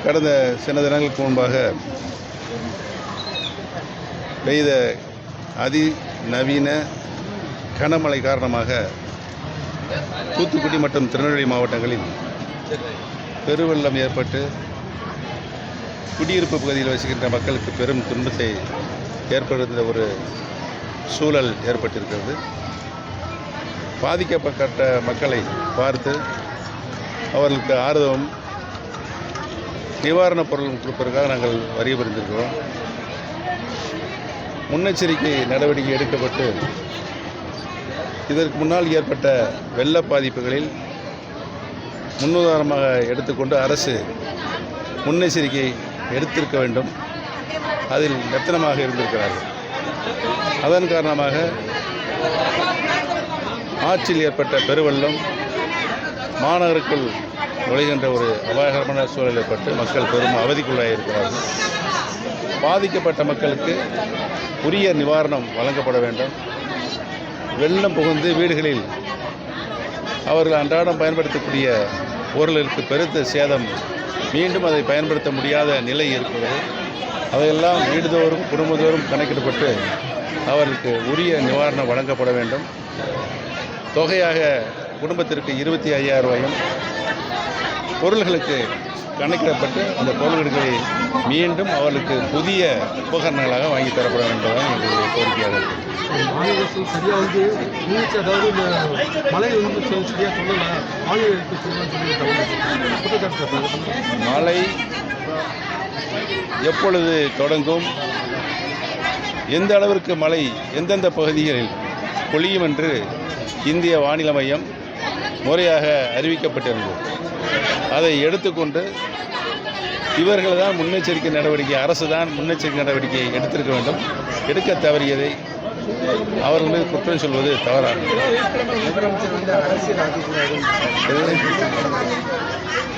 கடந்த சில தினங்களுக்கு முன்பாக பெய்த அதிநவீன கனமழை காரணமாக தூத்துக்குடி மற்றும் திருநெல்வேலி மாவட்டங்களில் பெருவெள்ளம் ஏற்பட்டு குடியிருப்பு பகுதியில் வசிக்கின்ற மக்களுக்கு பெரும் துன்பத்தை ஏற்படுத்த ஒரு சூழல் ஏற்பட்டிருக்கிறது. பாதிக்கப்பட்ட மக்களை பார்த்து அவர்களுக்கு ஆறுதலும் நிவாரணப் பொருள் கொடுப்பதற்காக நாங்கள் வரிய புரிந்திருக்கிறோம். முன்னெச்சரிக்கை நடவடிக்கை எடுக்கப்பட்டு இதற்கு முன்னால் ஏற்பட்ட வெள்ள பாதிப்புகளில் முன்னுதாரணமாக எடுத்துக்கொண்டு அரசு முன்னெச்சரிக்கை எடுத்திருக்க வேண்டும். அதில் மெத்தனமாக இருந்திருக்கிறார்கள். அதன் காரணமாக ஆற்றில் ஏற்பட்ட பெருவெள்ளம் மாநகருக்குள் நுழைகின்ற ஒரு அபாயகரமான சூழல் ஏற்பட்டு மக்கள் பெரும் அவதிக்குள்ளாயிருக்கிறார்கள். பாதிக்கப்பட்ட மக்களுக்கு உரிய நிவாரணம் வழங்கப்பட வேண்டும். வெள்ளம் புகுந்து வீடுகளில் அவர்கள் அன்றாடம் பயன்படுத்தக்கூடிய பொருளுக்கு பெருத்த சேதம், மீண்டும் அதை பயன்படுத்த முடியாத நிலை இருக்கிறது. அதையெல்லாம் வீடுதோறும் குடும்பத்தோறும் கணக்கிடப்பட்டு அவர்களுக்கு உரிய நிவாரணம் வழங்கப்பட வேண்டும். தொகையாக குடும்பத்திற்கு 25,000 ரூபாயும் பொருள்களுக்கு கணக்கிடப்பட்டு அந்த பொருள்களை மீண்டும் அவர்களுக்கு புதிய உபகரணங்களாக வாங்கி தரப்பட வேண்டும் எங்களுடைய கோரிக்கையாக இருக்குது. மழை எப்பொழுது தொடங்கும், எந்த அளவிற்கு மழை எந்தெந்த பகுதிகளில் பொழியும் என்று இந்திய வானிலை மையம் முறையாக அறிவிக்கப்பட்டிருந்தது. அதை எடுத்துக்கொண்டு இவர்கள் தான் முன்னெச்சரிக்கை நடவடிக்கை, அரசு தான் முன்னெச்சரிக்கை நடவடிக்கை எடுத்திருக்க வேண்டும். எடுக்க தவறியதை அவர்கள் மீது குற்றம் சொல்வது தவறாகும்.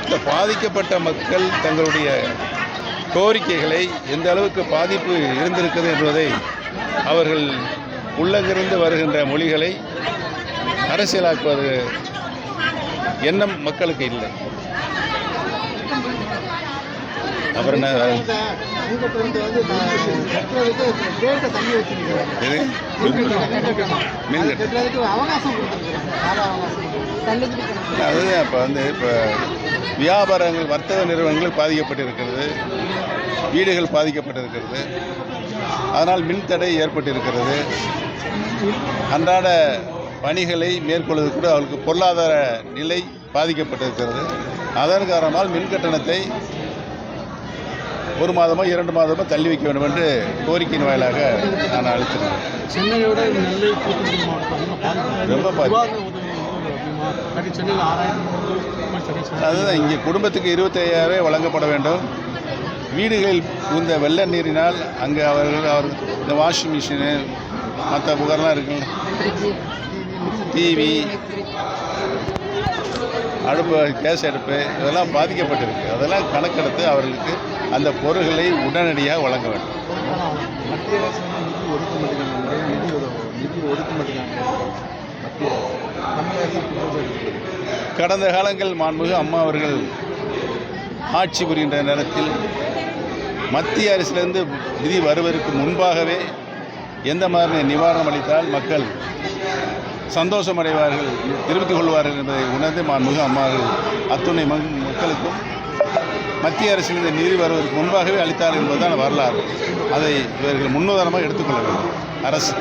இந்த பாதிக்கப்பட்ட மக்கள் தங்களுடைய கோரிக்கைகளை எந்த அளவுக்கு பாதிப்பு இருந்திருக்கிறது என்பதை அவர்கள் உள்ளங்கிருந்து வருகின்ற மொழிகளை அரசியலாக்குவது எண்ணம் மக்களுக்கு இல்லை. அப்புறம் அதுதான் இப்போ வியாபாரங்கள், வர்த்தக நிறுவனங்கள் பாதிக்கப்பட்டிருக்கிறது, வீடுகள் பாதிக்கப்பட்டிருக்கிறது. அதனால் மின்தடை ஏற்பட்டிருக்கிறது. அன்றாட பணிகளை மேற்கொள்வது கூட அவர்களுக்கு பொருளாதார நிலை பாதிக்கப்பட்டிருக்கிறது. அதன் காரணமாக மின் கட்டணத்தை 1 மாதமோ 2 மாதமோ தள்ளி வைக்க வேண்டும் என்று கோரிக்கையின் வாயிலாக நான் அழைத்திருக்கிறேன். சென்னையோட நெல்லை ரொம்ப அதுதான் இங்கே குடும்பத்துக்கு 25,000 வழங்கப்பட வேண்டும். வீடுகளில் இந்த வெள்ள நீரினால் அங்கே அவர்கள் இந்த வாஷிங் மிஷினு மற்ற புகாரெலாம் இருக்குங்க, டிவி, அடுப்பு, கேஸ் அடுப்பு, இதெல்லாம் பாதிக்கப்பட்டிருக்கு. அதெல்லாம் கணக்கெடுத்து அவர்களுக்கு அந்த பொருட்களை உடனடியாக வழங்க வேண்டும். கடந்த காலங்கள் மாண்புமிகு அம்மா அவர்கள் ஆட்சி புரிகின்ற நேரத்தில் மத்திய அரசிலிருந்து நிதி வருவதற்கு முன்பாகவே எந்த மாதிரி நிவாரணம் அளித்தால் மக்கள் சந்தோஷமடைவார்கள், திருப்தி கொள்வார்கள் என்பதை உணர்ந்து மாண்புமிகு அம்மாவர்கள் அத்துணை மக்களுக்கும் மத்திய அரசிலிருந்து நிதி வருவதற்கு முன்பாகவே அளித்தார்கள் என்பதுதான் வரலாறு. அதை இவர்கள் முன்னுதாரணமாக எடுத்துக்கொள்ள வேண்டும் அரசு.